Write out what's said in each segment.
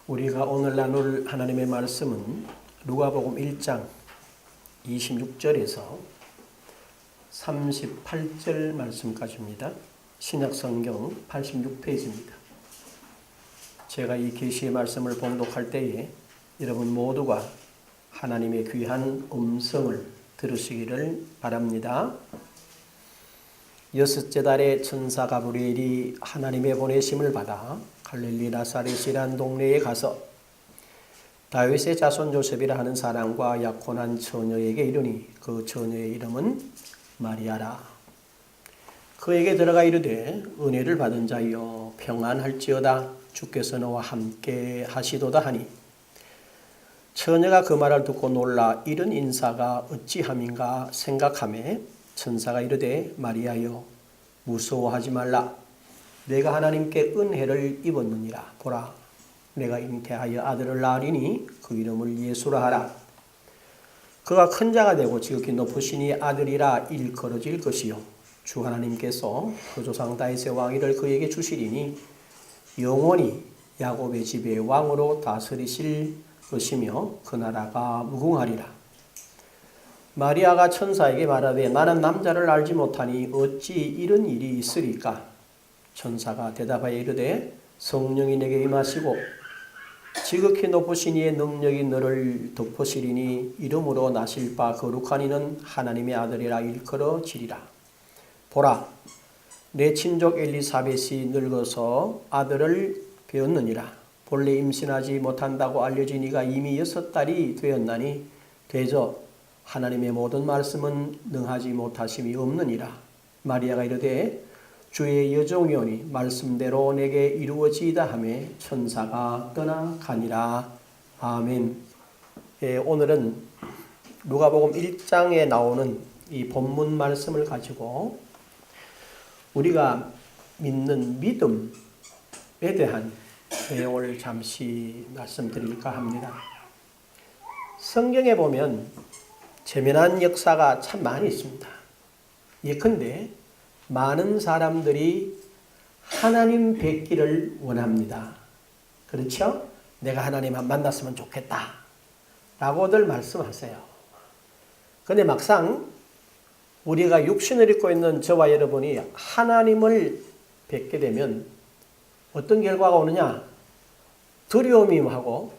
우리가 오늘 나눌 하나님의 말씀은 누가복음 1장 26절에서 38절 말씀까지입니다. 신약성경 86페이지입니다. 제가 이 계시의 말씀을 봉독할 때에 여러분 모두가 하나님의 귀한 음성을 들으시기를 바랍니다. 여섯째 달에 천사 가브리엘이 하나님의 보내심을 받아 갈릴리 나사렛이란 동네에 가서 다윗의 자손 요셉이라 하는 사람과 약혼한 처녀에게 이르니 그 처녀의 이름은 마리아라. 그에게 들어가 이르되 은혜를 받은 자여 평안할지어다 주께서 너와 함께 하시도다 하니 처녀가 그 말을 듣고 놀라 이런 인사가 어찌함인가 생각하매 천사가 이르되 마리아여 무서워하지 말라. 내가 하나님께 은혜를 입었느니라. 보라 내가 잉태하여 아들을 낳으리니 그 이름을 예수라 하라. 그가 큰 자가 되고 지극히 높으시니 아들이라 일컬어질 것이요 주 하나님께서 그 조상 다윗의 왕위를 그에게 주시리니 영원히 야곱의 집의 왕으로 다스리실 것이며 그 나라가 무궁하리라. 마리아가 천사에게 말하되 나는 남자를 알지 못하니 어찌 이런 일이 있으리까? 천사가 대답하여 이르되 성령이 내게 임하시고 지극히 높으신 이의 능력이 너를 덮으시리니 이름으로 나실 바 거룩한 이는 하나님의 아들이라 일컬어지리라. 보라 내 친족 엘리사벳이 늙어서 아들을 배었느니라. 본래 임신하지 못한다고 알려진 이가 이미 6달이 되었나니 되저 하나님의 모든 말씀은 능하지 못하심이 없느니라. 마리아가 이르되 주의 여종이오니 말씀대로 내게 이루어지이다 하며 천사가 떠나가니라. 아멘. 오늘은 누가복음 1장에 나오는 이 본문 말씀을 가지고 우리가 믿는 믿음에 대한 내용을 잠시 말씀드릴까 합니다. 성경에 보면 재미난 역사가 참 많이 있습니다. 예컨대 많은 사람들이 하나님 뵙기를 원합니다. 그렇죠? 내가 하나님 만났으면 좋겠다 라고들 말씀하세요. 그런데 막상 우리가 육신을 입고 있는 저와 여러분이 하나님을 뵙게 되면 어떤 결과가 오느냐? 두려움이 하고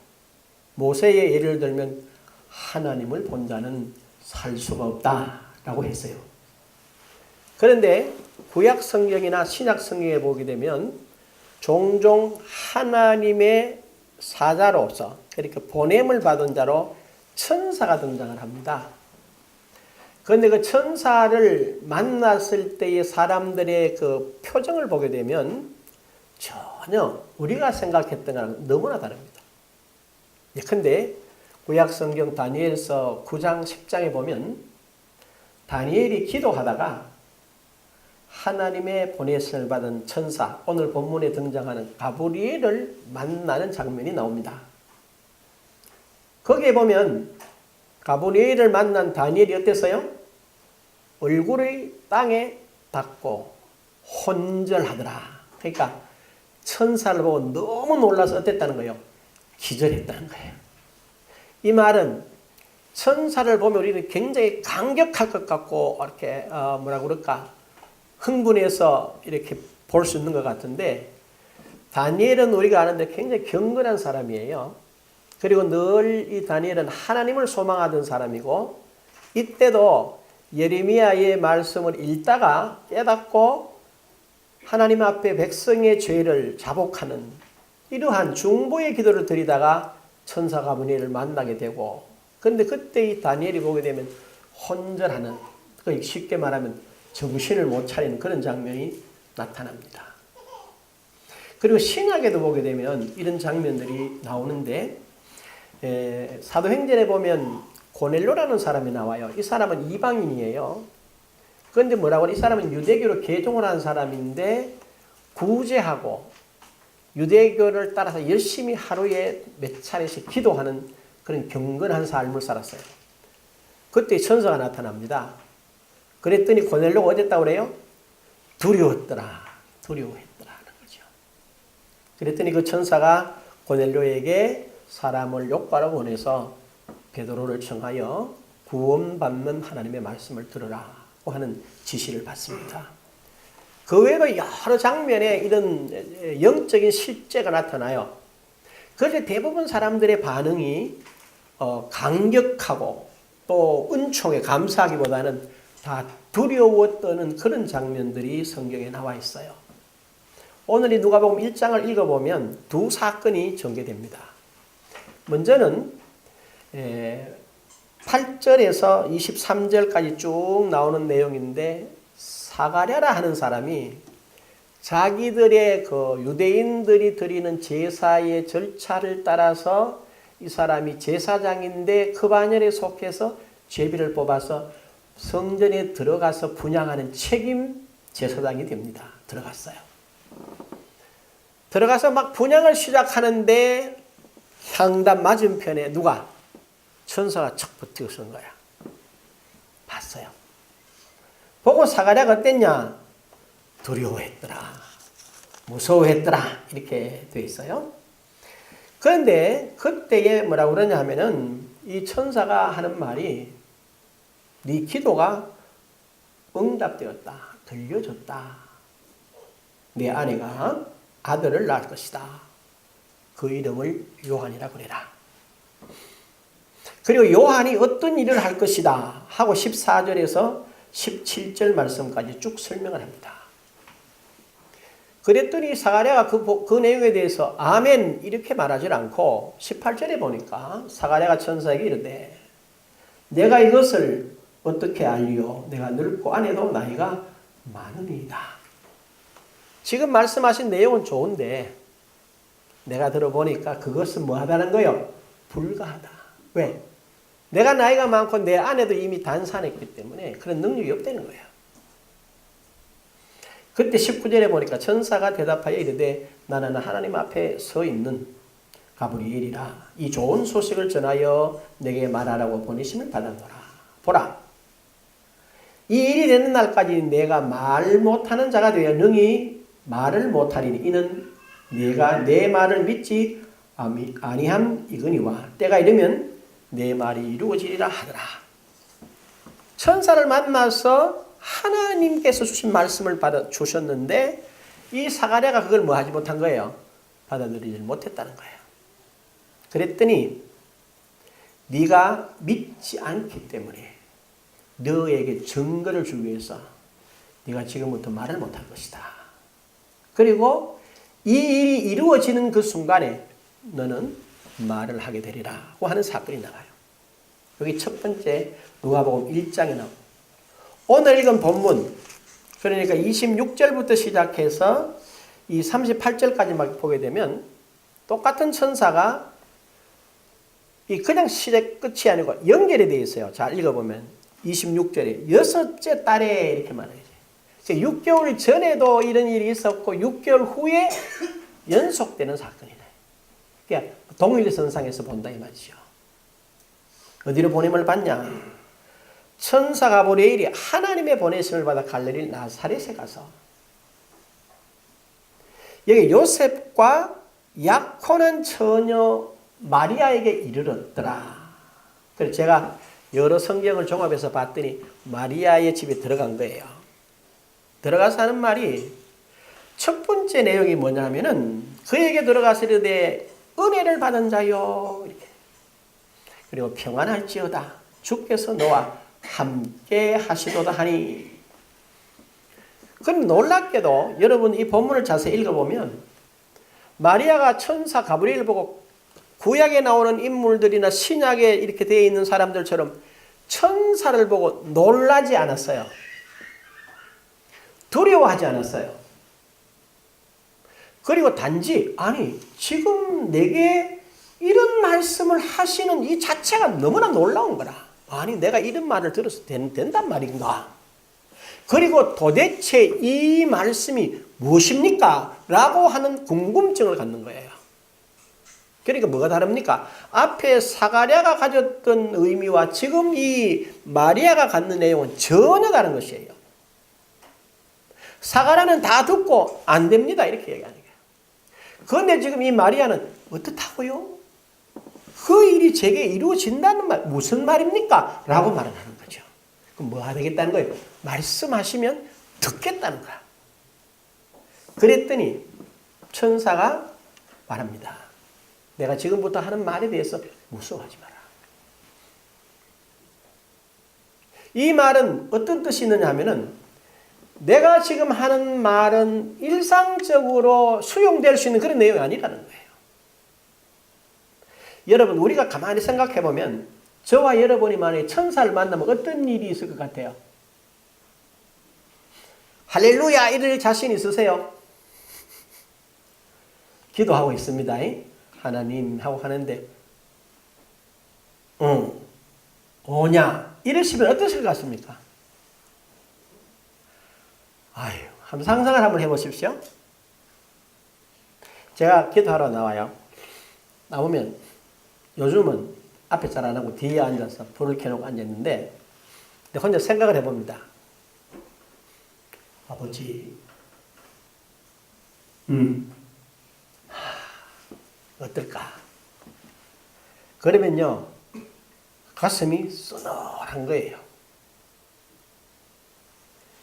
모세의 예를 들면 하나님을 본 자는 살 수가 없다라고 했어요. 그런데 구약 성경이나 신약 성경에 보게 되면 종종 하나님의 사자로서 그러니까 보냄을 받은 자로 천사가 등장을 합니다. 그런데 그 천사를 만났을 때의 사람들의 그 표정을 보게 되면 전혀 우리가 생각했던 거랑 너무나 다릅니다. 예컨대 구약 성경 다니엘서 9장 10장에 보면 다니엘이 기도하다가 하나님의 보내심을 받은 천사, 오늘 본문에 등장하는 가브리엘을 만나는 장면이 나옵니다. 거기에 보면 가브리엘을 만난 다니엘이 어땠어요? 얼굴이 땅에 닿고 혼절하더라. 그러니까 천사를 보고 너무 놀라서 어땠다는 거예요? 기절했다는 거예요. 이 말은 천사를 보면 우리는 굉장히 감격할 것 같고 이렇게 뭐라고 그럴까? 흥분해서 이렇게 볼 수 있는 것 같은데 다니엘은 우리가 아는데 굉장히 경건한 사람이에요. 그리고 늘 이 다니엘은 하나님을 소망하던 사람이고 이때도 예레미야의 말씀을 읽다가 깨닫고 하나님 앞에 백성의 죄를 자복하는 이러한 중보의 기도를 드리다가 천사 가브리엘을 만나게 되고 그런데 그때 이 다니엘이 보게 되면 혼절하는 쉽게 말하면 정신을 못 차리는 그런 장면이 나타납니다. 그리고 신약에도 보게 되면 이런 장면들이 나오는데 사도행전에 보면 고넬료라는 사람이 나와요. 이 사람은 이방인이에요. 그런데 뭐라고 이 사람은 유대교로 개종을 한 사람인데 구제하고 유대교를 따라서 열심히 하루에 몇 차례씩 기도하는 그런 경건한 삶을 살았어요. 그때 천사가 나타납니다. 그랬더니 고넬료가 어땠다고 그래요? 두려웠더라. 두려워했더라 하는 거죠. 그랬더니 그 천사가 고넬료에게 사람을 욥과로 보내서 베드로를 청하여 구원받는 하나님의 말씀을 들으라고 하는 지시를 받습니다. 그 외에도 여러 장면에 이런 영적인 실제가 나타나요. 그런데 대부분 사람들의 반응이 강격하고 또 은총에 감사하기보다는 다 두려워 떠는 그런 장면들이 성경에 나와 있어요. 오늘 이 누가복음 1장을 읽어보면 두 사건이 전개됩니다. 먼저는 8절에서 23절까지 쭉 나오는 내용인데 사가랴라 하는 사람이 자기들의 그 유대인들이 드리는 제사의 절차를 따라서 이 사람이 제사장인데 그 반열에 속해서 제비를 뽑아서 성전에 들어가서 분향하는 책임 제사장이 됩니다. 들어갔어요. 들어가서 막 분향을 시작하는데 향단 맞은편에 누가? 천사가 척 붙어 선 거야. 봤어요. 보고 사가랴가 어땠냐? 두려워했더라. 무서워했더라. 이렇게 되어 있어요. 그런데 그때에 뭐라고 그러냐 하면은 이 천사가 하는 말이 네 기도가 응답되었다. 들려졌다. 내 아내가 아들을 낳을 것이다. 그 이름을 요한이라 그래라. 그리고 요한이 어떤 일을 할 것이다 하고 14절에서 17절 말씀까지 쭉 설명을 합니다. 그랬더니 사가랴가 그 내용에 대해서 아멘 이렇게 말하지 않고 18절에 보니까 사가랴가 천사에게 이르되 내가 이것을 어떻게 알리오? 내가 늙고 아내도 나이가 많으니이다. 지금 말씀하신 내용은 좋은데 내가 들어보니까 그것은 뭐하다는 거요? 불가하다. 왜? 내가 나이가 많고 내 아내도 이미 단산했기 때문에 그런 능력이 없다는 거예요. 그때 19절에 보니까 천사가 대답하여 이르되 나는 하나님 앞에 서 있는 가브리엘이라. 이 좋은 소식을 전하여 내게 말하라고 보내심을 받았노라. 보라. 이 일이 되는 날까지 내가 말 못하는 자가 되어 능히 말을 못하리니 이는 내가 내 말을 믿지 아니함 이거니와 때가 이르면 내 말이 이루어지리라 하더라. 천사를 만나서 하나님께서 주신 말씀을 받아 주셨는데 이 사가랴가 그걸 뭐 하지 못한 거예요? 받아들이지 못했다는 거예요. 그랬더니 네가 믿지 않기 때문에 너에게 증거를 주기 위해서 네가 지금부터 말을 못할 것이다. 그리고 이 일이 이루어지는 그 순간에 너는 말을 하게 되리라고 하는 사건이 나와요. 여기 첫 번째 누가복음 1장에 나옵니다. 오늘 읽은 본문 그러니까 26절부터 시작해서 이 38절까지 보게 되면 똑같은 천사가 이 그냥 시작 끝이 아니고 연결이 되어 있어요. 잘 읽어보면 26절에 여섯째 달에 이렇게 말해요. 6개월 전에도 이런 일이 있었고 6개월 후에 연속되는 사건이네. 그러니까 동일선상에서 본다 이 말이죠. 어디로 보냄을 받냐? 천사 가브리엘이 하나님의 보내심을 받아 갈릴리 나사렛에 가서 여기 요셉과 약혼한 처녀 마리아에게 이르렀더라. 그래서 제가 여러 성경을 종합해서 봤더니 마리아의 집에 들어간 거예요. 들어가서 하는 말이 첫 번째 내용이 뭐냐면은 그에게 들어가서 이르되 은혜를 받은 자요. 이렇게. 그리고 평안할지어다. 주께서 너와 함께 하시도다 하니. 그럼 놀랍게도 여러분 이 본문을 자세히 읽어보면 마리아가 천사 가브리엘 보고 구약에 나오는 인물들이나 신약에 이렇게 되어 있는 사람들처럼 천사를 보고 놀라지 않았어요. 두려워하지 않았어요. 그리고 단지 아니 지금 내게 이런 말씀을 하시는 이 자체가 너무나 놀라운 거라. 아니 내가 이런 말을 들어서 된단 말인가? 그리고 도대체 이 말씀이 무엇입니까? 라고 하는 궁금증을 갖는 거예요. 그러니까 뭐가 다릅니까? 앞에 사가랴가 가졌던 의미와 지금 이 마리아가 갖는 내용은 전혀 다른 것이에요. 사가랴는 다 듣고 안 됩니다. 이렇게 얘기하는 거예요. 그런데 지금 이 마리아는 어떻다고요? 그 일이 제게 이루어진다는 말, 무슨 말입니까? 라고 말을 하는 거죠. 그럼 뭐 하겠다는 거예요? 말씀하시면 듣겠다는 거야. 그랬더니 천사가 말합니다. 내가 지금부터 하는 말에 대해서 무서워하지 마라. 이 말은 어떤 뜻이 있느냐 하면은 내가 지금 하는 말은 일상적으로 수용될 수 있는 그런 내용이 아니라는 거예요. 여러분, 우리가 가만히 생각해 보면 저와 여러분이 만약에 천사를 만나면 어떤 일이 있을 것 같아요? 할렐루야 이럴 자신 있으세요? 기도하고 있습니다. 하나님 하고 하는데 오냐 이러시면 어떠실 것 같습니까? 아유, 한번 상상을 한번 해보십시오. 제가 기도하러 나와요. 나오면 요즘은 앞에 잘 안 하고 뒤에 앉아서 불을 켜놓고 앉았는데 혼자 생각을 해봅니다. 아버지, 어떨까? 그러면요, 가슴이 서늘한 거예요.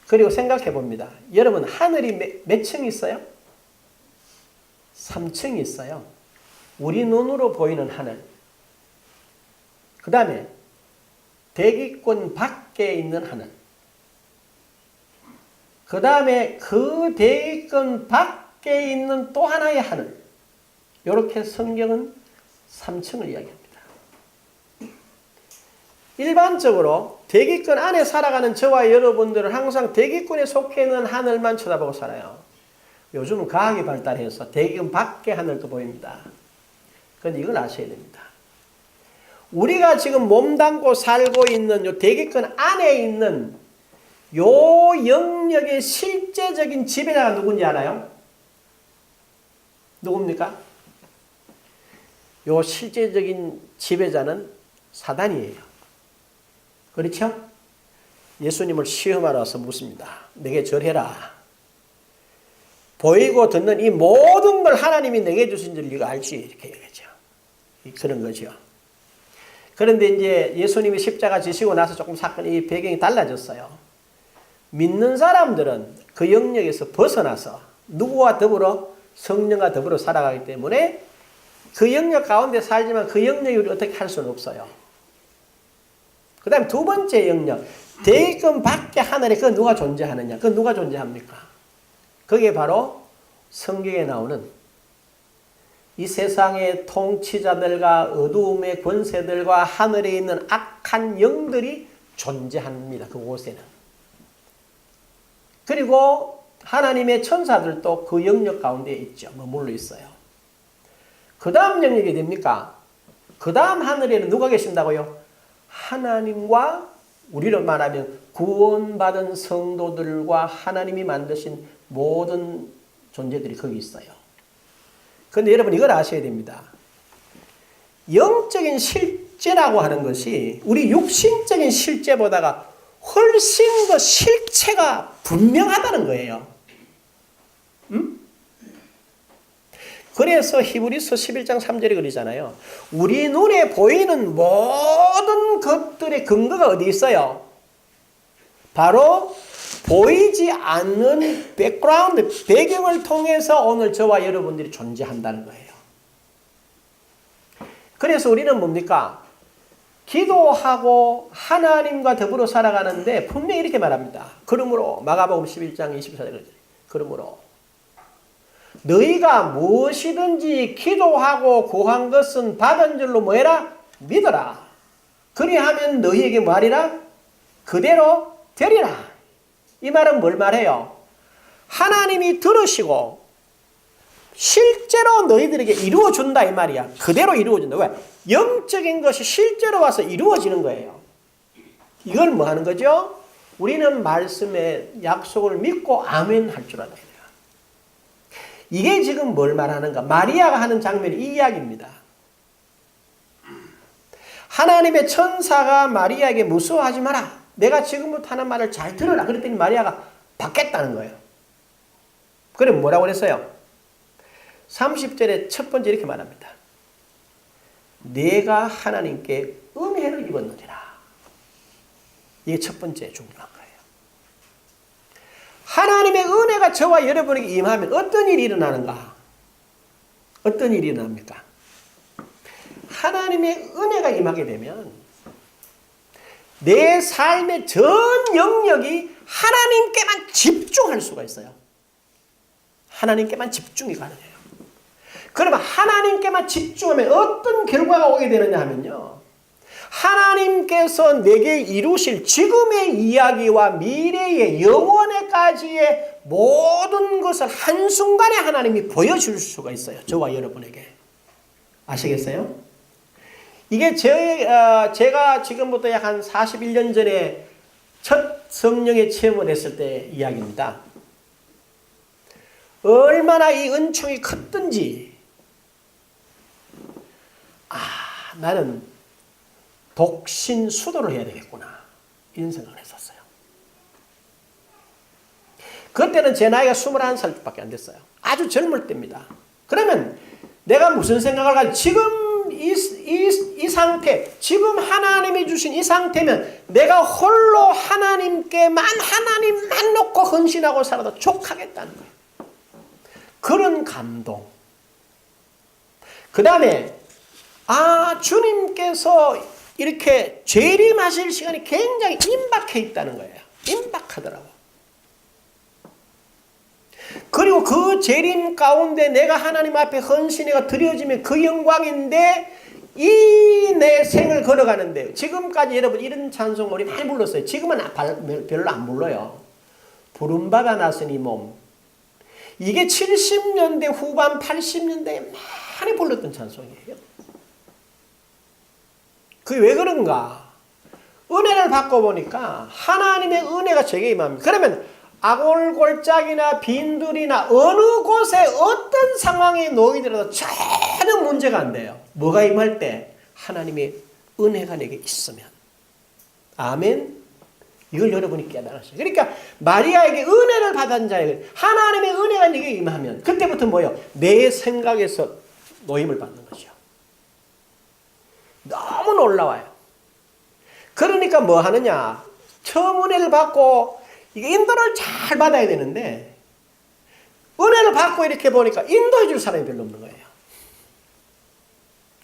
그리고 생각해 봅니다. 여러분, 하늘이 몇 층이 있어요? 3층이 있어요. 우리 눈으로 보이는 하늘. 그 다음에 대기권 밖에 있는 하늘. 그 다음에 그 대기권 밖에 있는 또 하나의 하늘. 이렇게 성경은 3층을 이야기합니다. 일반적으로 대기권 안에 살아가는 저와 여러분들은 항상 대기권에 속해 있는 하늘만 쳐다보고 살아요. 요즘은 과학이 발달해서 대기권 밖의 하늘도 보입니다. 그런데 이걸 아셔야 됩니다. 우리가 지금 몸담고 살고 있는 요 대기권 안에 있는 요 영역의 실제적인 지배자가 누군지 알아요? 누굽니까? 요 실제적인 지배자는 사단이에요. 그렇죠? 예수님을 시험하러 와서 묻습니다. 내게 절해라. 보이고 듣는 이 모든 걸 하나님이 내게 주신 줄 네가 알지? 이렇게 얘기하죠. 그런 거죠. 그런데 이제 예수님이 십자가 지시고 나서 조금 사건이 배경이 달라졌어요. 믿는 사람들은 그 영역에서 벗어나서 누구와 더불어 성령과 더불어 살아가기 때문에 그 영역 가운데 살지만 그 영역이 우리 어떻게 할 수는 없어요. 그 다음에 두 번째 영역, 대기권 밖의 하늘에 그 누가 존재하느냐? 그 누가 존재합니까? 그게 바로 성경에 나오는 이 세상의 통치자들과 어두움의 권세들과 하늘에 있는 악한 영들이 존재합니다. 그곳에는. 그리고 하나님의 천사들도 그 영역 가운데 있죠. 머물러 있어요. 그 다음 영역이 됩니까? 그 다음 하늘에는 누가 계신다고요? 하나님과 우리로 말하면 구원받은 성도들과 하나님이 만드신 모든 존재들이 거기 있어요. 그런데 여러분 이걸 아셔야 됩니다. 영적인 실제라고 하는 것이 우리 육신적인 실제보다가 훨씬 더 실체가 분명하다는 거예요. 그래서 히브리서 11장 3절이 그러잖아요. 우리 눈에 보이는 모든 것들의 근거가 어디 있어요? 바로 보이지 않는 백그라운드, 배경을 통해서 오늘 저와 여러분들이 존재한다는 거예요. 그래서 우리는 뭡니까? 기도하고 하나님과 더불어 살아가는데 분명히 이렇게 말합니다. 그러므로 마가복음 11장 24절 그러므로 너희가 무엇이든지 기도하고 구한 것은 받은 줄로 뭐해라? 믿어라. 그리하면 너희에게 뭐하리라? 그대로 되리라. 이 말은 뭘 말해요? 하나님이 들으시고 실제로 너희들에게 이루어준다 이 말이야. 그대로 이루어준다. 왜? 영적인 것이 실제로 와서 이루어지는 거예요. 이걸 뭐 하는 거죠? 우리는 말씀의 약속을 믿고 아멘 할 줄 알아야 돼요. 이게 지금 뭘 말하는가? 마리아가 하는 장면이 이 이야기입니다. 하나님의 천사가 마리아에게 무서워하지 마라. 내가 지금부터 하는 말을 잘 들으라. 그랬더니 마리아가 받겠다는 거예요. 그럼 뭐라고 그랬어요? 30절에 첫 번째 이렇게 말합니다. 내가 하나님께 은혜를 입었느니라. 이게 첫 번째 중요한 거예요. 하나님의 은혜가 저와 여러분에게 임하면 어떤 일이 일어나는가? 어떤 일이 일어납니까? 하나님의 은혜가 임하게 되면 내 삶의 전 영역이 하나님께만 집중할 수가 있어요. 하나님께만 집중이 가능해요. 그러면 하나님께만 집중하면 어떤 결과가 오게 되느냐 하면요. 하나님께서 내게 이루실 지금의 이야기와 미래의 영원에까지의 모든 것을 한순간에 하나님이 보여줄 수가 있어요. 저와 여러분에게. 아시겠어요? 이게 제가 지금부터 약 한 41년 전에 첫 성령의 체험을 했을 때 이야기입니다. 얼마나 이 은총이 컸든지 나는 독신 수도를 해야 되겠구나 이런 생각을 했었어요. 그때는 제 나이가 21살밖에 안 됐어요. 아주 젊을 때입니다. 그러면 내가 무슨 생각을 가지고 지금 이 상태, 지금 하나님이 주신 이 상태면 내가 홀로 하나님만 놓고 헌신하고 살아도 족하겠다는 거예요. 그런 감동. 그 다음에 주님께서 이렇게 재림하실 시간이 굉장히 임박해 있다는 거예요. 임박하더라고. 그리고 그 재림 가운데 내가 하나님 앞에 헌신해가 드려지면 그 영광인데 이 내 생을 걸어가는데 지금까지 여러분 이런 찬송 우리 많이 불렀어요. 지금은 별로 안 불러요. 부름받아 나서니 몸. 이게 70년대 후반 80년대에 많이 불렀던 찬송이에요. 그게 왜 그런가? 은혜를 받고 보니까 하나님의 은혜가 제게 임합니다. 그러면 아골골짝이나 빈들이나 어느 곳에 어떤 상황에 놓이더라도 전혀 문제가 안 돼요. 뭐가 임할 때? 하나님의 은혜가 내게 있으면. 아멘. 이걸 여러분이 깨달으세요. 그러니까 마리아에게 은혜를 받은 자에게 하나님의 은혜가 내게 임하면 그때부터 뭐예요? 내 생각에서 노임을 받는 거죠. 너무 놀라워요. 그러니까 뭐 하느냐? 처음 은혜를 받고 이게 인도를 잘 받아야 되는데 은혜를 받고 이렇게 보니까 인도해 줄 사람이 별로 없는 거예요.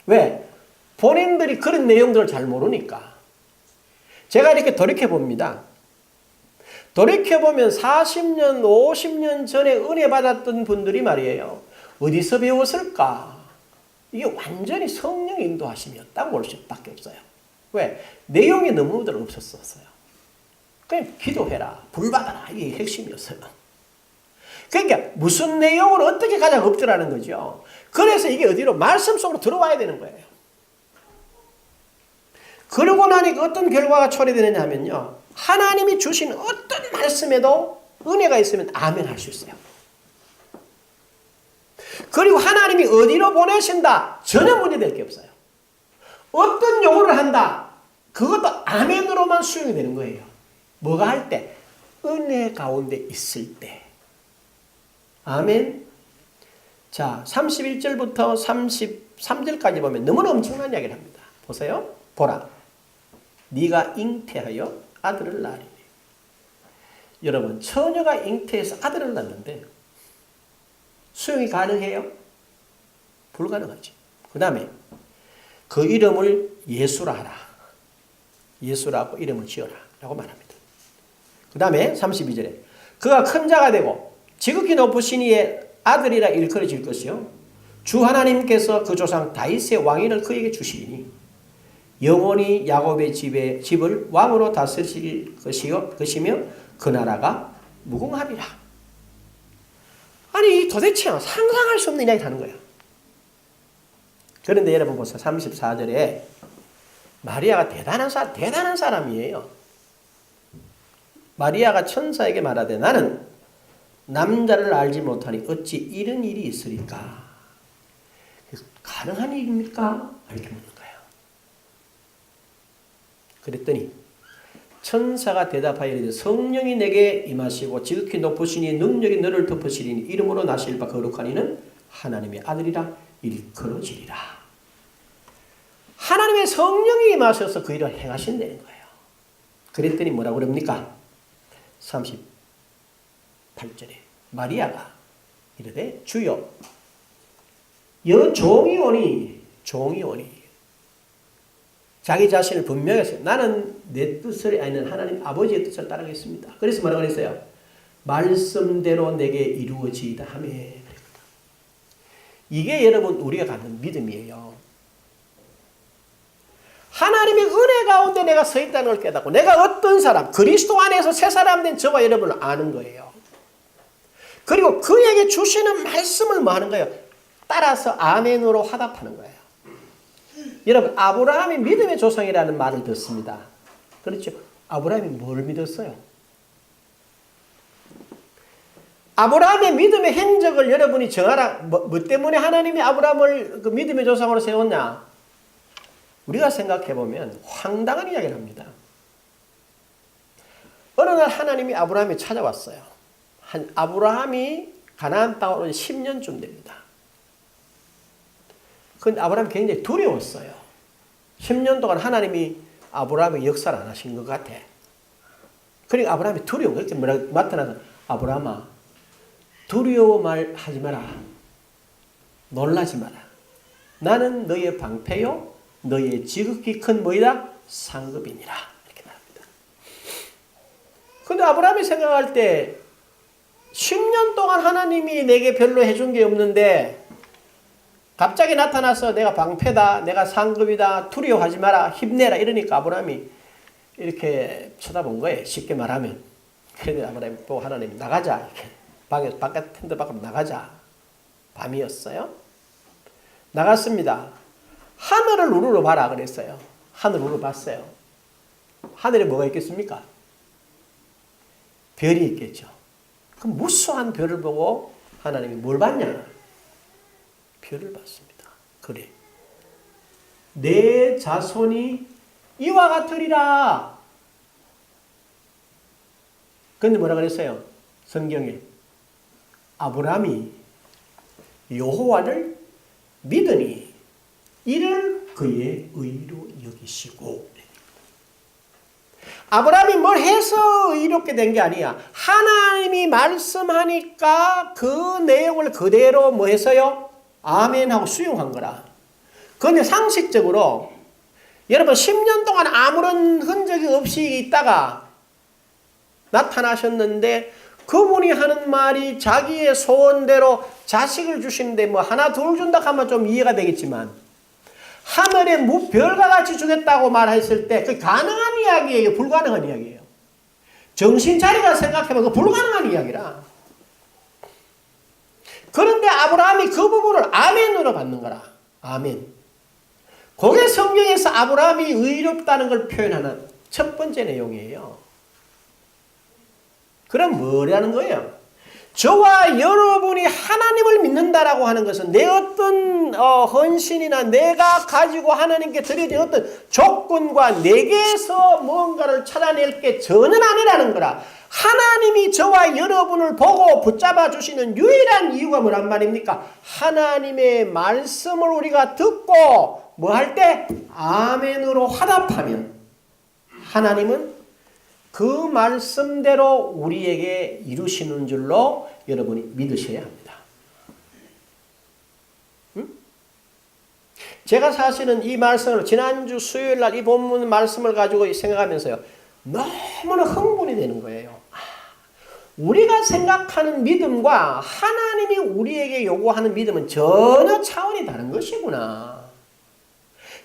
왜? 본인들이 그런 내용들을 잘 모르니까. 제가 이렇게 돌이켜봅니다. 돌이켜보면 40년, 50년 전에 은혜 받았던 분들이 말이에요. 어디서 배웠을까? 이게 완전히 성령 인도하심이었다고 볼 수밖에 없어요. 왜? 내용이 너무들 없었어요. 그냥 기도해라, 불받아라, 이게 핵심이었어요. 그러니까 무슨 내용을 어떻게 가장 없더라는 거죠. 그래서 이게 어디로? 말씀 속으로 들어와야 되는 거예요. 그러고 나니까 어떤 결과가 초래되느냐 하면요. 하나님이 주신 어떤 말씀에도 은혜가 있으면 아멘 할 수 있어요. 그리고 하나님이 어디로 보내신다? 전혀 문제될 게 없어요. 어떤 요구를 한다? 그것도 아멘으로만 수용이 되는 거예요. 뭐가 할 때? 은혜 가운데 있을 때. 아멘. 자, 31절부터 33절까지 보면 너무나 엄청난 이야기를 합니다. 보세요. 보라. 네가 잉태하여 아들을 낳으리니. 여러분, 처녀가 잉태해서 아들을 낳는데 수용이 가능해요? 불가능하지. 그 다음에 그 이름을 예수라 하라. 예수라고 이름을 지어라 라고 말합니다. 그 다음에 32절에 그가 큰 자가 되고 지극히 높으신 이의 아들이라 일컬어질 것이요 주 하나님께서 그 조상 다윗의 왕위를 그에게 주시리니 영원히 야곱의 집을 왕으로 다스릴 것이며 그 나라가 무궁하리라. 아니 도대체 상상할 수 없는 이야기 하는 거예요. 그런데 여러분 보세요. 34절에 마리아가 대단한 사람이에요. 마리아가 천사에게 말하되 나는 남자를 알지 못하니 어찌 이런 일이 있으리까? 가능한 일입니까? 이렇게 묻는 거예요. 그랬더니 천사가 대답하여 이르되 성령이 내게 임하시고 지극히 높으시니 능력이 너를 덮으시리니 이름으로 나실 바 거룩한 이는 하나님의 아들이라 일컬어지리라. 하나님의 성령이 임하셔서 그 일을 행하신다는 거예요. 그랬더니 뭐라고 그럽니까? 38절에 마리아가 이르되 주여 종이 오니 자기 자신을 분명히 했어요. 나는 내 뜻을 아니는 하나님 아버지의 뜻을 따르겠습니다. 그래서 뭐라고 그랬어요? 말씀대로 내게 이루어지이다 하며. 이게 여러분 우리가 갖는 믿음이에요. 하나님의 은혜 가운데 내가 서 있다는 걸 깨닫고 내가 어떤 사람, 그리스도 안에서 새 사람 된 저와 여러분을 아는 거예요. 그리고 그에게 주시는 말씀을 뭐 하는 거예요? 따라서 아멘으로 화답하는 거예요. 여러분 아브라함이 믿음의 조상이라는 말을 듣습니다. 그렇죠? 아브라함이 뭘 믿었어요? 아브라함의 믿음의 행적을 여러분이 정하라. 뭐 때문에 하나님이 아브라함을 그 믿음의 조상으로 세웠냐? 우리가 생각해보면 황당한 이야기를 합니다. 어느 날 하나님이 아브라함이 찾아왔어요. 아브라함이 가나안 땅으로 10년쯤 됩니다. 그런데 아브라함이 굉장히 두려웠어요. 10년 동안 하나님이 아브라함의 역사를 안 하신 것 같아. 그러니까 아브라함이 두려운 거예요. 뭐라고 나타나서 아브라함아 두려워 말하지 마라. 놀라지 마라. 나는 너의 방패요 너의 지극히 큰 뭐이다? 상급이니라. 이렇게 말합니다. 그런데 아브라함이 생각할 때 10년 동안 하나님이 내게 별로 해준 게 없는데 갑자기 나타나서 내가 방패다, 내가 상급이다, 두려워하지 마라, 힘내라 이러니까 아브라함이 이렇게 쳐다본 거예요. 쉽게 말하면. 그런데 아브라함이 보고 하나님 나가자. 이렇게 방에서 텐트 밖으로 나가자. 밤이었어요. 나갔습니다. 하늘을 우러러 봐라 그랬어요. 하늘을 우러러 봤어요. 하늘에 뭐가 있겠습니까? 별이 있겠죠. 그 무수한 별을 보고 하나님이 뭘 봤냐? 별을 봤습니다. 그래. 내 자손이 이와 같으리라. 그런데 뭐라 그랬어요? 성경에 아브라함이 여호와를 믿으니 이를 그의 의로 여기시고. 아브라함이 뭘 해서 의롭게 된 게 아니야. 하나님이 말씀하니까 그 내용을 그대로 뭐 했어요? 아멘 하고 수용한 거라. 그런데 상식적으로 여러분 10년 동안 아무런 흔적이 없이 있다가 나타나셨는데 그분이 하는 말이 자기의 소원대로 자식을 주시는데 뭐 하나 둘 준다 하면 좀 이해가 되겠지만 하늘에 별과 같이 주겠다고 말했을 때 그 가능한 이야기예요? 불가능한 이야기예요? 정신 차리가 생각해보면 그 불가능한 이야기라. 그런데 아브라함이 그 부분을 아멘으로 받는 거라. 아멘. 그게 성경에서 아브라함이 의롭다는 걸 표현하는 첫 번째 내용이에요. 그럼 뭐라는 거예요? 저와 여러분이 하나님을 믿는다라고 하는 것은 내 어떤 헌신이나 내가 가지고 하나님께 드려진 어떤 조건과 내게서 뭔가를 찾아낼 게 전혀 아니라는 거라. 하나님이 저와 여러분을 보고 붙잡아 주시는 유일한 이유가 뭐란 말입니까? 하나님의 말씀을 우리가 듣고 뭐 할 때? 아멘으로 화답하면 하나님은 그 말씀대로 우리에게 이루시는 줄로 여러분이 믿으셔야 합니다. 제가 사실은 이 말씀을 지난주 수요일 날 이 본문 말씀을 가지고 생각하면서요. 너무나 흥분이 되는 거예요. 우리가 생각하는 믿음과 하나님이 우리에게 요구하는 믿음은 전혀 차원이 다른 것이구나.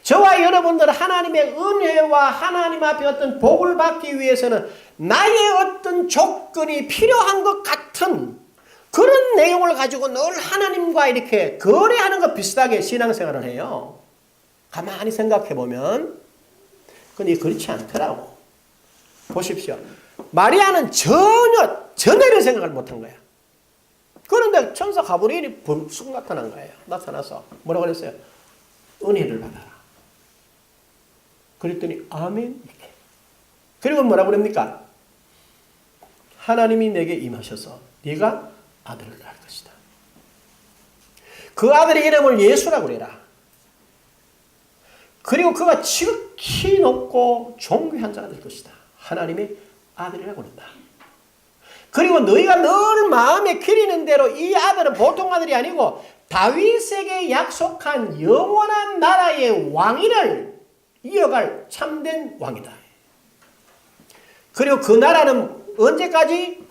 저와 여러분들은 하나님의 은혜와 하나님 앞에 어떤 복을 받기 위해서는 나의 어떤 조건이 필요한 것 같은 그런 내용을 가지고 늘 하나님과 이렇게 거래하는 것 비슷하게 신앙생활을 해요. 가만히 생각해보면 근데 그렇지 않더라고. 보십시오. 마리아는 전혀 이런 생각을 못한 거야. 그런데 천사 가브리엘이 불쑥 나타난 거예요. 나타나서 뭐라고 그랬어요? 은혜를 받아라. 그랬더니 아멘 이렇게. 그리고 뭐라고 그럽니까? 하나님이 내게 임하셔서 네가 아들을 낳을 것이다. 그 아들의 이름을 예수라고 그래라. 그리고 그가 지극히 높고 존귀한 자가 될 것이다. 하나님의 아들이라고 그런다. 그리고 너희가 늘 마음에 기리는 대로 이 아들은 보통 아들이 아니고 다윗에게 약속한 영원한 나라의 왕위를 이어갈 참된 왕이다. 그리고 그 나라는 언제까지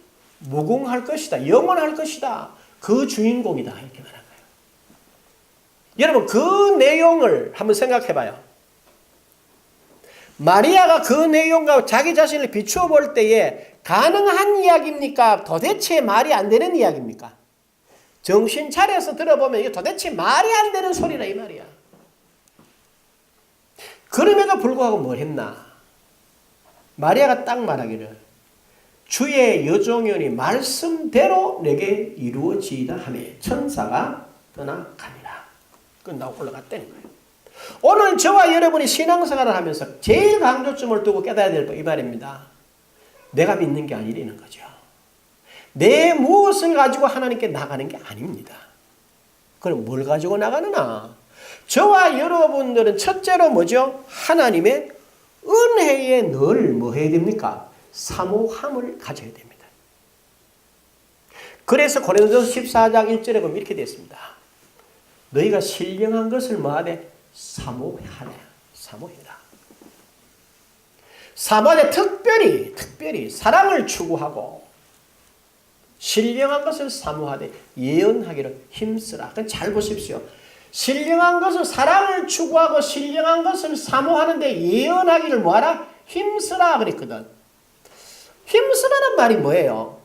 무궁할 것이다. 영원할 것이다. 그 주인공이다. 이렇게 말한 거예요. 여러분 그 내용을 한번 생각해 봐요. 마리아가 그 내용과 자기 자신을 비추어 볼 때에 가능한 이야기입니까? 도대체 말이 안 되는 이야기입니까? 정신 차려서 들어보면 이게 도대체 말이 안 되는 소리라 이 말이야. 그럼에도 불구하고 뭘 했나? 마리아가 딱 말하기를 주의 여종이오니 말씀대로 내게 이루어지이다 하며 천사가 떠나가니라. 끝나고 올라갔다는 거예요. 오늘 저와 여러분이 신앙생활을 하면서 제일 강조점을 두고 깨달아야 될 거 이 말입니다. 내가 믿는 게 아니라는 거죠. 내 무엇을 가지고 하나님께 나가는 게 아닙니다. 그럼 뭘 가지고 나가느냐? 저와 여러분들은 첫째로 뭐죠? 하나님의 은혜에 늘 뭐 해야 됩니까? 사모함을 가져야 됩니다. 그래서 고린도서 14장 1절에 보면 이렇게 되어 있습니다. 너희가 신령한 것을 뭐하되? 사모하라. 사모해라. 사모하되 특별히 사랑을 추구하고 신령한 것을 사모하되 예언하기를 힘쓰라. 그건 잘 보십시오. 신령한 것을 사랑을 추구하고 신령한 것을 사모하는데 예언하기를 뭐하라? 힘쓰라 그랬거든. 힘쓰라는 말이 뭐예요?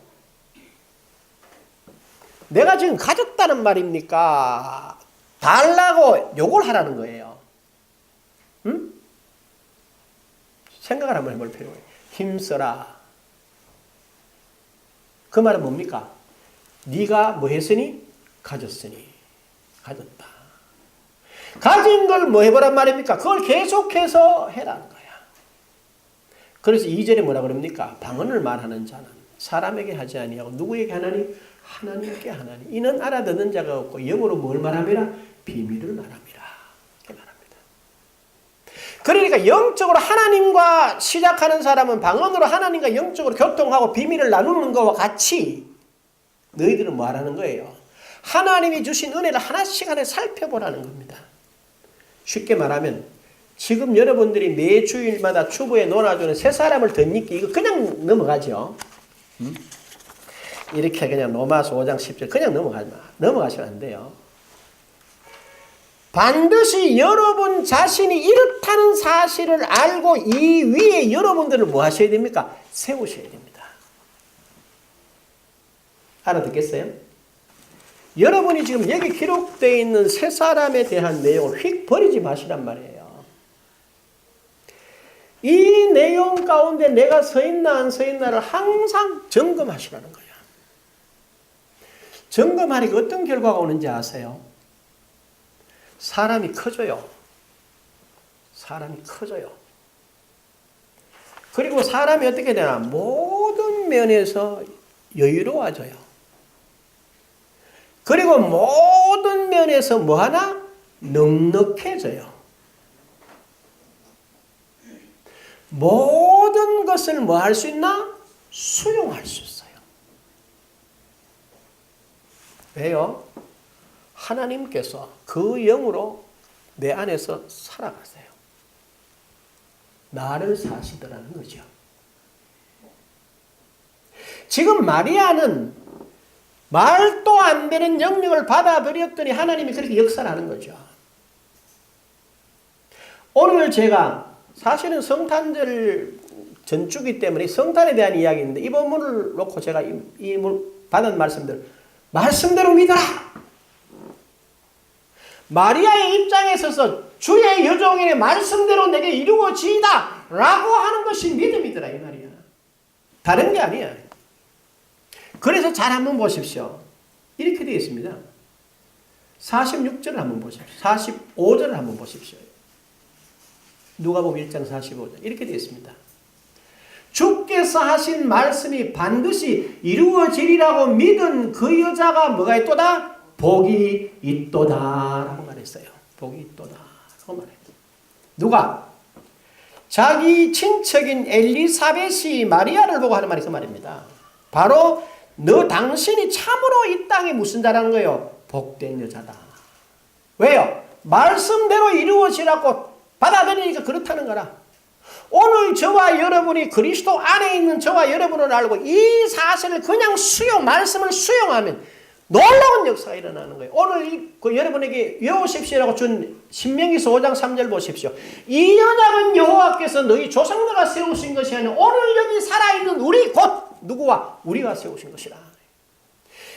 내가 지금 가졌다는 말입니까? 달라고 요구를 하라는 거예요. 응? 생각을 한번 해볼 필요가 있어요. 힘써라. 그 말은 뭡니까? 네가 뭐 했으니? 가졌으니. 가졌다. 가진 걸 뭐 해보란 말입니까? 그걸 계속해서 해라는 거야. 그래서 2절에 뭐라 그럽니까? 방언을 말하는 자는 사람에게 하지 아니하고 누구에게 하나니? 하나님께 하나니. 이는 알아듣는 자가 없고 영어로 뭘 말함이라? 비밀을 말함이라. 이렇게 말합니다. 그러니까 영적으로 하나님과 시작하는 사람은 방언으로 하나님과 영적으로 교통하고 비밀을 나누는 것과 같이 너희들은 뭐 하라는 거예요? 하나님이 주신 은혜를 하나씩 살펴보라는 겁니다. 쉽게 말하면 지금 여러분들이 매 주일마다 주부에 놀아주는 세 사람을 덧입기 이거 그냥 넘어가죠. 이렇게 그냥 로마서 5장 10절 그냥 넘어가시면 안 돼요. 반드시 여러분 자신이 이렇다는 사실을 알고 이 위에 여러분들을 뭐 하셔야 됩니까? 세우셔야 됩니다. 알아듣겠어요? 여러분이 지금 여기 기록되어 있는 세 사람에 대한 내용을 휙 버리지 마시란 말이에요. 이 내용 가운데 내가 서 있나 안 서 있나를 항상 점검하시라는 거예요. 점검하니까 어떤 결과가 오는지 아세요? 사람이 커져요. 사람이 커져요. 그리고 사람이 어떻게 되나? 모든 면에서 여유로워져요. 그리고 모든 면에서 뭐하나? 넉넉해져요. 모든 것을 뭐 할 수 있나? 수용할 수 있어요. 왜요? 하나님께서 그 영으로 내 안에서 살아가세요. 나를 사시더라는 거죠. 지금 마리아는 말도 안 되는 영역을 받아들였더니 하나님이 그렇게 역사를 하는 거죠. 오늘 제가 사실은 성탄절 전주기 때문에 성탄에 대한 이야기인데 이 본문을 놓고 제가 이 받은 말씀대로 믿어라. 마리아의 입장에 서서 주의 여종의 말씀대로 내게 이루어지이다 라고 하는 것이 믿음이더라 이 말이야. 다른 게 아니야. 그래서 잘 한번 보십시오. 이렇게 되어 있습니다. 46절을 한번 보십시오. 45절을 한번 보십시오. 누가복음 1장 45절 이렇게 되어 있습니다. 주께서 하신 말씀이 반드시 이루어지리라고 믿은 그 여자가 뭐가 있도다? 복이 있도다 라고 말했어요. 복이 있도다 라고 말했어요. 누가? 자기 친척인 엘리사벳이 마리아를 보고 하는 말이 그 말입니다. 바로 너 당신이 참으로 이 땅에 무슨 자라는 거예요? 복된 여자다. 왜요? 말씀대로 이루어지라고 받아들이니까 그렇다는 거라. 오늘 저와 여러분이 그리스도 안에 있는 저와 여러분을 알고 이 사실을 그냥 말씀을 수용하면 놀라운 역사가 일어나는 거예요. 오늘 여러분에게 외우십시오라고 준 신명기서 5장 3절 보십시오. 이 언약은 여호와께서 너희 조상들과 세우신 것이 아니라 오늘 여기 살아있는 우리 곧 누구와? 우리가 세우신 것이라.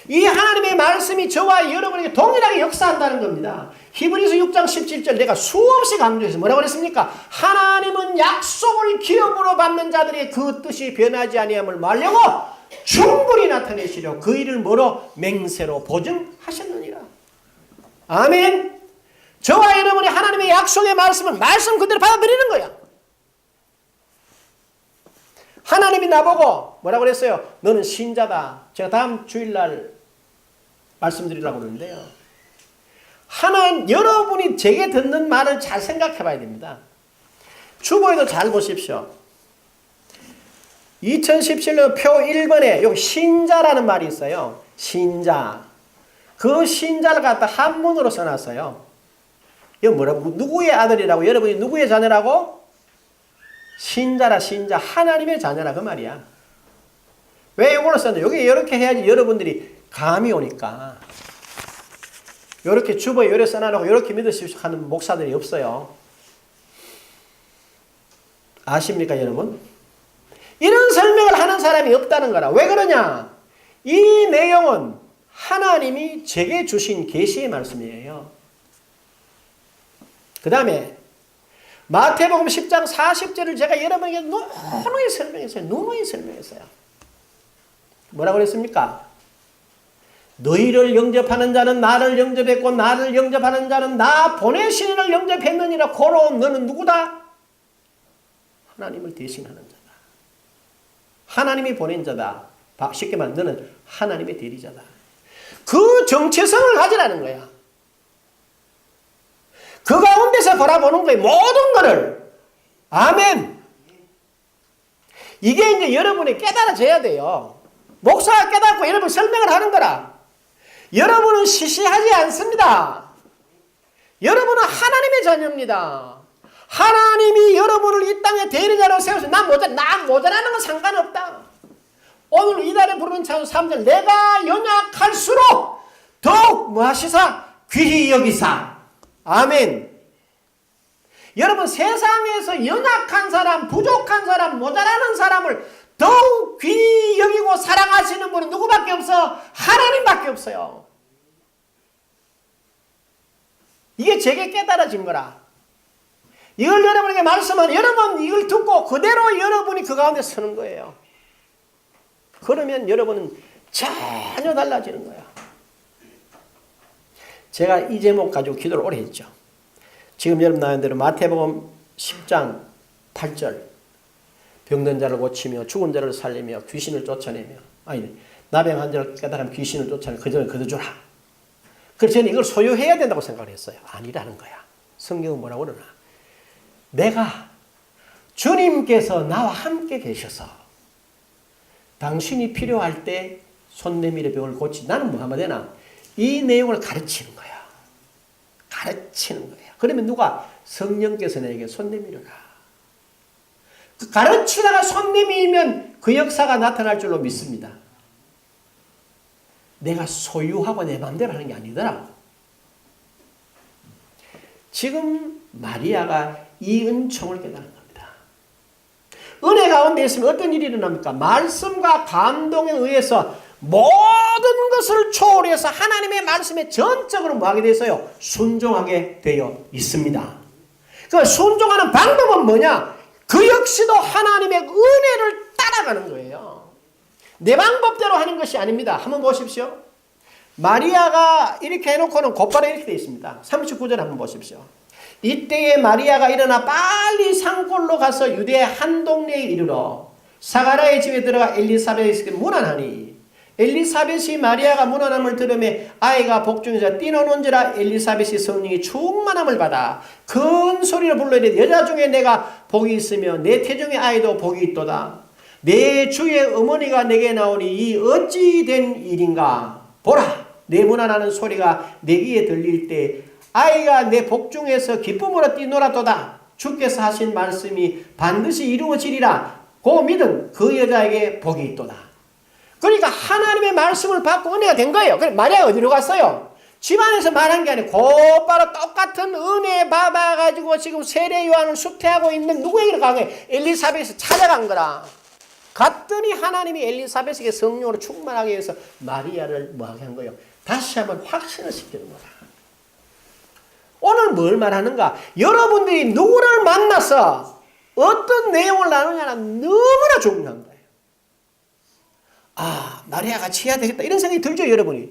이 하나님의 말씀이 저와 여러분에게 동일하게 역사한다는 겁니다. 히브리서 6장 17절 내가 수없이 강조해서 뭐라고 그랬습니까? 하나님은 약속을 기업으로 받는 자들의 그 뜻이 변하지 아니함을 말려고 충분히 나타내시려 그 일을 뭐로? 맹세로 보증하셨느니라. 아멘. 저와 여러분이 하나님의 약속의 말씀을 말씀 그대로 받아들이는 거야. 하나님이 나보고 뭐라고 그랬어요? 너는 신자다. 제가 다음 주일날 말씀드리려고 그러는데요. 여러분이 제게 듣는 말을 잘 생각해 봐야 됩니다. 주보에도 잘 보십시오. 2017년 표 1번에 여기 신자라는 말이 있어요. 신자. 그 신자를 갖다 한문으로 써놨어요. 이거 뭐라고? 누구의 아들이라고? 여러분이 누구의 자녀라고? 신자라 신자. 하나님의 자녀라 그 말이야. 왜 이걸로 썼냐? 여기 이렇게 해야지 여러분들이 감이 오니까. 이렇게 주보에 이렇게 써놔놓고 이렇게 믿으십시오 하는 목사들이 없어요. 아십니까 여러분? 이런 설명을 하는 사람이 없다는 거라. 왜 그러냐? 이 내용은 하나님이 제게 주신 계시의 말씀이에요. 그 다음에 마태복음 10장 40절을 제가 여러분에게 누누이 설명했어요. 누누이 설명했어요. 뭐라고 그랬습니까? 너희를 영접하는 자는 나를 영접했고 나를 영접하는 자는 나 보내신 이를 영접했느니라. 고로 너는 누구다? 하나님을 대신하는 자다. 하나님이 보낸 자다. 쉽게 말하면 너는 하나님의 대리자다. 그 정체성을 가지라는 거야. 그 가운데서 바라보는 거예요. 모든 것을. 아멘. 이게 이제 여러분이 깨달아져야 돼요. 목사가 깨닫고 여러분 설명을 하는 거라. 여러분은 시시하지 않습니다. 여러분은 하나님의 자녀입니다. 하나님이 여러분을 이 땅에 대리자로 세워서 나 모자라는 건 상관없다. 오늘 이달에 부르는 찬송 3절 내가 연약할수록 더욱 뭐하시사? 귀히 여기사. 아멘. 여러분 세상에서 연약한 사람, 부족한 사람, 모자라는 사람을 더욱 귀히 여기고 사랑하시는 분은 누구밖에 없어? 하나님밖에 없어요. 이게 제게 깨달아진 거라. 이걸 여러분에게 말씀하면 여러분 이걸 듣고 그대로 여러분이 그 가운데 서는 거예요. 그러면 여러분은 전혀 달라지는 거야. 제가 이 제목 가지고 기도를 오래 했죠. 지금 여러분 나온 대로 마태복음 10장 8절 병든 자를 고치며 죽은 자를 살리며 귀신을 쫓아내며 나병한 자를 깨달으면 귀신을 쫓아내며 그 전에 거두주라. 그래서 저는 이걸 소유해야 된다고 생각을 했어요. 아니라는 거야. 성경은 뭐라고 그러나? 내가 주님께서 나와 함께 계셔서 당신이 필요할 때 손 내밀어 병을 고치. 나는 뭐 하면 되나? 이 내용을 가르치는 거야. 가르치는 거야. 그러면 누가? 성령께서 내게 손 내밀어라. 가르치다가 손 내밀면 그 역사가 나타날 줄로 믿습니다. 내가 소유하고 내 마음대로 하는 게 아니더라. 지금 마리아가 이 은총을 깨달은 겁니다. 은혜 가운데 있으면 어떤 일이 일어납니까? 말씀과 감동에 의해서 모든 것을 초월해서 하나님의 말씀에 전적으로 뭐하게 되어 있어요? 순종하게 되어 있습니다. 그 순종하는 방법은 뭐냐? 그 역시도 하나님의 은혜를 따라가는 거예요. 내 방법대로 하는 것이 아닙니다. 한번 보십시오. 마리아가 이렇게 해놓고는 곧바로 이렇게 되어 있습니다. 39절 한번 보십시오. 이때에 마리아가 일어나 빨리 산골로 가서 유대 한 동네에 이르러 사가랴의 집에 들어가 엘리사벳에게 문안하니 엘리사벳이 마리아가 문안함을 들으며 아이가 복중에서 뛰노는지라 엘리사벳이 성령이 충만함을 받아 큰 소리로 불러이르되 여자 중에 내가 복이 있으며 내 태중의 아이도 복이 있도다. 내 주의 어머니가 내게 나오니 이 어찌 된 일인가. 보라, 내 문안하는 소리가 내 귀에 들릴 때 아이가 내 복중에서 기쁨으로 뛰놀았도다. 주께서 하신 말씀이 반드시 이루어지리라. 고 믿은 그 여자에게 복이 있도다. 그러니까 하나님의 말씀을 받고 은혜가 된 거예요. 그래 마리아가 어디로 갔어요? 집안에서 말한 게 아니고 곧바로 똑같은 은혜 받아가지고 지금 세례 요한을 수태하고 있는 누구에게로 간 거예요? 엘리사벳에서 찾아간 거라. 갔더니 하나님이 엘리사벳에게 성령으로 충만하게 해서 마리아를 뭐하게 한 거예요? 다시 한번 확신을 시키는 거라. 오늘 뭘 말하는가? 여러분들이 누구를 만나서 어떤 내용을 나누냐는 너무나 중요한 거예요. 아, 마리아가 치야 되겠다 이런 생각이 들죠, 여러분이?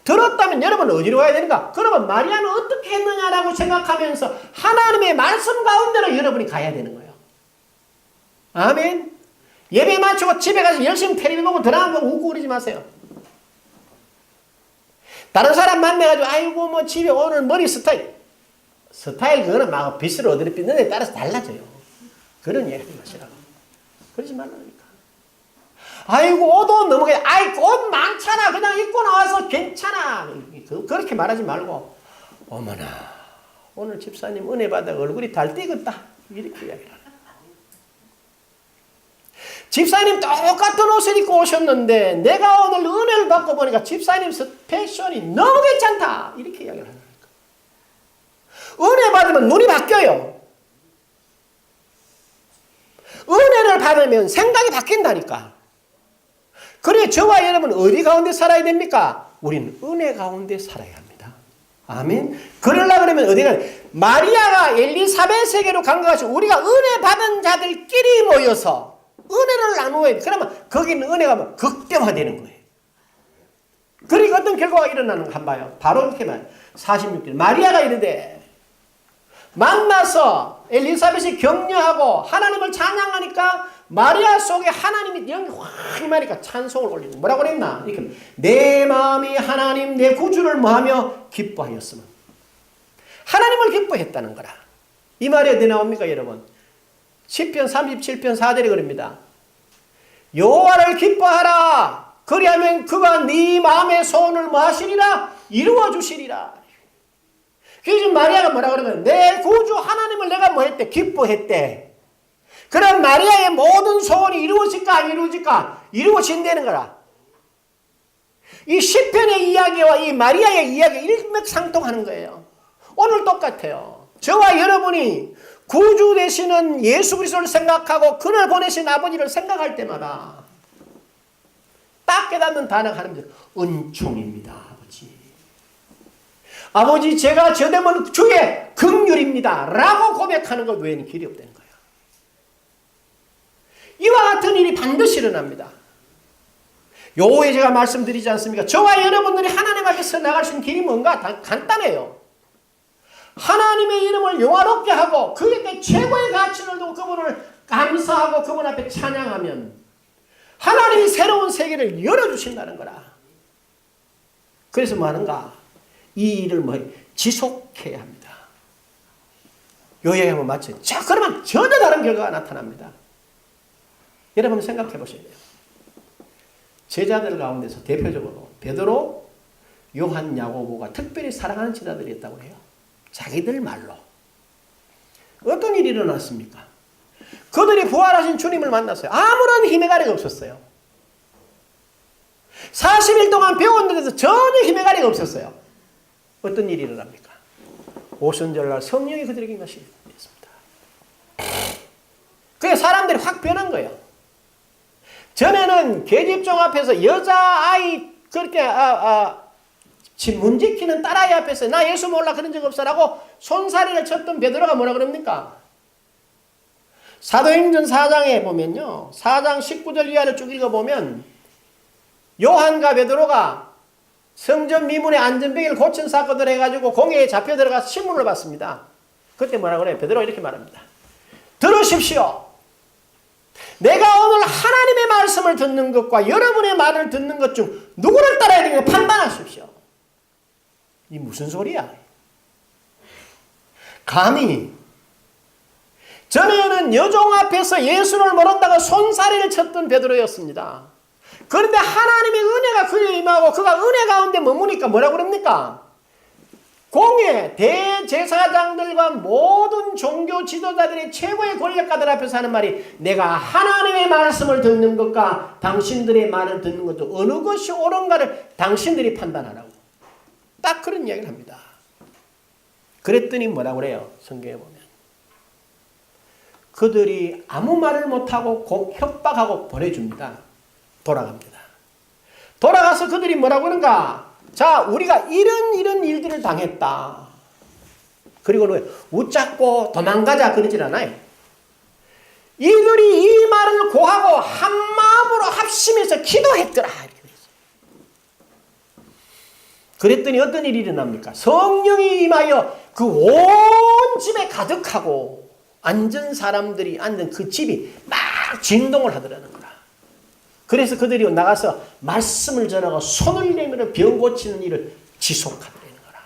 들었다면 여러분은 어디로 가야 되는가? 그러면 마리아는 어떻게 했느냐라고 생각하면서 하나님의 말씀 가운데로 여러분이 가야 되는 거예요. 아멘. 예배 마치고 집에 가서 열심히 텔레비 보고 들어가면 웃고 그러지 마세요. 다른 사람 만나가지고 아이고 뭐 집에 오늘 머리 스타일 그거는 막 빗을 어디로 빗는 데 따라서 달라져요. 그런 얘기 하지 마시라고. 그러지 말라니까. 아이고 옷도 너무 아이 옷 많잖아 그냥 입고 나와서 괜찮아 그렇게 말하지 말고 어머나 오늘 집사님 은혜 받아 얼굴이 달뛰겠다 이렇게 이야기를 하라. 집사님 똑같은 옷을 입고 오셨는데 내가 오늘 은혜를 받고 보니까 집사님 패션이 너무 괜찮다 이렇게 이야기를 하는 거니까. 은혜 받으면 눈이 바뀌어요. 은혜를 받으면 생각이 바뀐다니까. 그래 저와 여러분 어디 가운데 살아야 됩니까? 우리는 은혜 가운데 살아야 합니다. 아멘. 그러려고 그러면 어디가 마리아가 엘리사벳에게로 간 것 같이 우리가 은혜 받은 자들끼리 모여서 은혜를 나누어야 돼. 그러면 거기는 은혜가 극대화되는 거예요. 그러니까 어떤 결과가 일어나는 거 한번 봐요. 바로 이렇게 말해요. 46절 마리아가 이르되 만나서 엘리사벳이 격려하고 하나님을 찬양하니까 마리아 속에 하나님이 영이 확 임하니까 찬송을 올리는 뭐라고 그랬나? 이렇게 내 마음이 하나님 내 구주를 뭐하며 기뻐하였으면 하나님을 기뻐했다는 거라. 이 말이 어디 나옵니까 여러분? 시편 37편 4절에 그럽니다. 여호와를 기뻐하라. 그리하면 그가 네 마음의 소원을 뭐하시리라? 이루어 주시리라. 그래서 마리아가 뭐라 그러면 내 구주 하나님을 내가 뭐했대? 기뻐했대. 그럼 마리아의 모든 소원이 이루어질까 안 이루어질까? 이루어진다는 거라. 이 시편의 이야기와 이 마리아의 이야기가 일맥상통하는 거예요. 오늘 똑같아요. 저와 여러분이 구주 되시는 예수 그리스도를 생각하고 그를 보내신 아버지를 생각할 때마다 딱 깨닫는 단어가 하나님 은총입니다. 아버지. 아버지 제가 저되면 주의 긍휼입니다. 라고 고백하는 것 외에는 길이 없다는 거예요. 이와 같은 일이 반드시 일어납니다. 요에 제가 말씀드리지 않습니까? 저와 여러분들이 하나님 앞에서 나갈 수 있는 길이 뭔가 간단해요. 하나님의 이름을 영화롭게 하고 그에게 최고의 가치를 두고 그분을 감사하고 그분 앞에 찬양하면 하나님이 새로운 세계를 열어주신다는 거라. 그래서 뭐 하는가? 이 일을 지속해야 합니다. 요 얘기 한번 마쳐요. 자, 그러면 전혀 다른 결과가 나타납니다. 여러분 생각해 보셔야 돼요. 제자들 가운데서 대표적으로 베드로, 요한, 야고보가 특별히 사랑하는 제자들이 있다고 해요. 자기들 말로. 어떤 일이 일어났습니까? 그들이 부활하신 주님을 만났어요. 아무런 힘의 가리가 없었어요. 40일 동안 배웠는데도 전혀 힘의 가리가 없었어요. 어떤 일이 일어납니까? 오순절날 성령이 그들에게 임하셨습니다. 그게 사람들이 확 변한 거예요. 전에는 계집종 앞에서 여자아이 그렇게 문 지키는 딸아이 앞에서 나 예수 몰라 그런 적 없어라고 손사리를 쳤던 베드로가 뭐라 그럽니까? 사도행전 4장에 보면요. 4장 19절 이하를 쭉 읽어보면 요한과 베드로가 성전 미문의 안전뱅이를 고친 사건을 해가지고 공회에 잡혀 들어가서 신문을 받습니다. 그때 뭐라 그래요? 베드로가 이렇게 말합니다. 들으십시오. 내가 오늘 하나님의 말씀을 듣는 것과 여러분의 말을 듣는 것 중 누구를 따라야 되는가 판단하십시오. 이 무슨 소리야? 감히 전에는 여종 앞에서 예수를 모른다고 손사래를 쳤던 베드로였습니다. 그런데 하나님의 은혜가 그에 임하고 그가 은혜 가운데 머무니까 뭐라고 그럽니까? 공회 대제사장들과 모든 종교 지도자들의 최고의 권력가들 앞에서 하는 말이 내가 하나님의 말씀을 듣는 것과 당신들의 말을 듣는 것도 어느 것이 옳은가를 당신들이 판단하라고. 딱 그런 이야기를 합니다. 그랬더니 뭐라고 그래요? 성경에 보면. 그들이 아무 말을 못하고 협박하고 보내줍니다. 돌아갑니다. 돌아가서 그들이 뭐라고 하는가? 자, 우리가 이런 일들을 당했다. 그리고는 웃잡고 도망가자 그러질 않아요. 이들이 이 말을 고하고 한 마음으로 합심해서 기도했더라. 그랬더니 어떤 일이 일어납니까? 성령이 임하여 그 온 집에 가득하고 앉은 사람들이 앉은 그 집이 막 진동을 하더라는 거라. 그래서 그들이 나가서 말씀을 전하고 손을 내밀어 병 고치는 일을 지속하더라는 거라.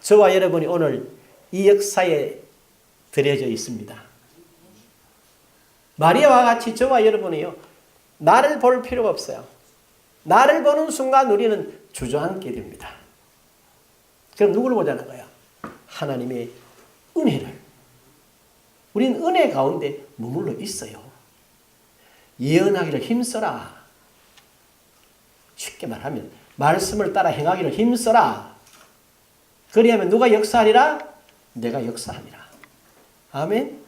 저와 여러분이 오늘 이 역사에 들여져 있습니다. 마리아와 같이 저와 여러분이요, 나를 볼 필요가 없어요. 나를 보는 순간 우리는 주저앉게 됩니다. 그럼 누구를 보자는 거야? 하나님의 은혜를. 우리는 은혜 가운데 머물러 있어요. 예언하기를 힘써라. 쉽게 말하면 말씀을 따라 행하기를 힘써라. 그리하면 누가 역사하리라? 내가 역사하리라. 아멘.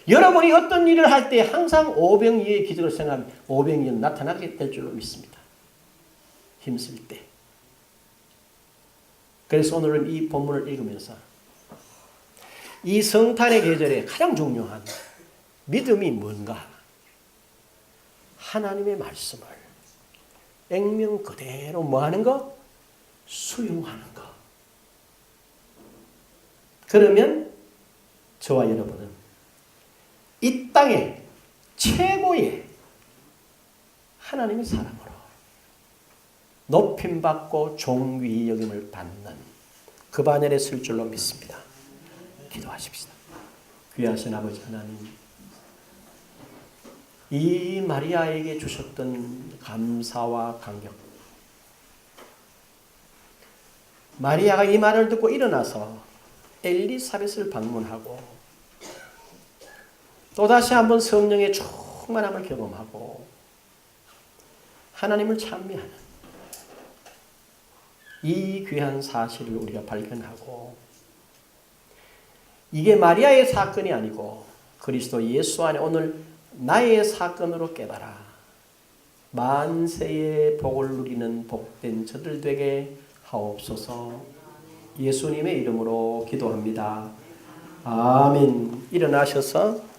여러분이 어떤 일을 할 때 항상 오병이의 기적을 생각하면 오병이는 나타나게 될 줄로 믿습니다. 힘쓸 때. 그래서 오늘은 이 본문을 읽으면서 이 성탄의 계절에 가장 중요한 믿음이 뭔가? 하나님의 말씀을 액면 그대로 뭐하는 거? 수용하는 거. 그러면 저와 여러분은 이 땅의 최고의 하나님의 사람으로 높임받고 존귀 여김을 받는 그 반열에 설 줄로 믿습니다. 기도하십시다. 귀하신 아버지 하나님, 이 마리아에게 주셨던 감사와 감격, 마리아가 이 말을 듣고 일어나서 엘리사벳을 방문하고 또다시 한번 성령의 충만함을 경험하고 하나님을 찬미하는 이 귀한 사실을 우리가 발견하고 이게 마리아의 사건이 아니고 그리스도 예수 안에 오늘 나의 사건으로 깨달아 만세의 복을 누리는 복된 저들 되게 하옵소서. 예수님의 이름으로 기도합니다. 아멘. 일어나셔서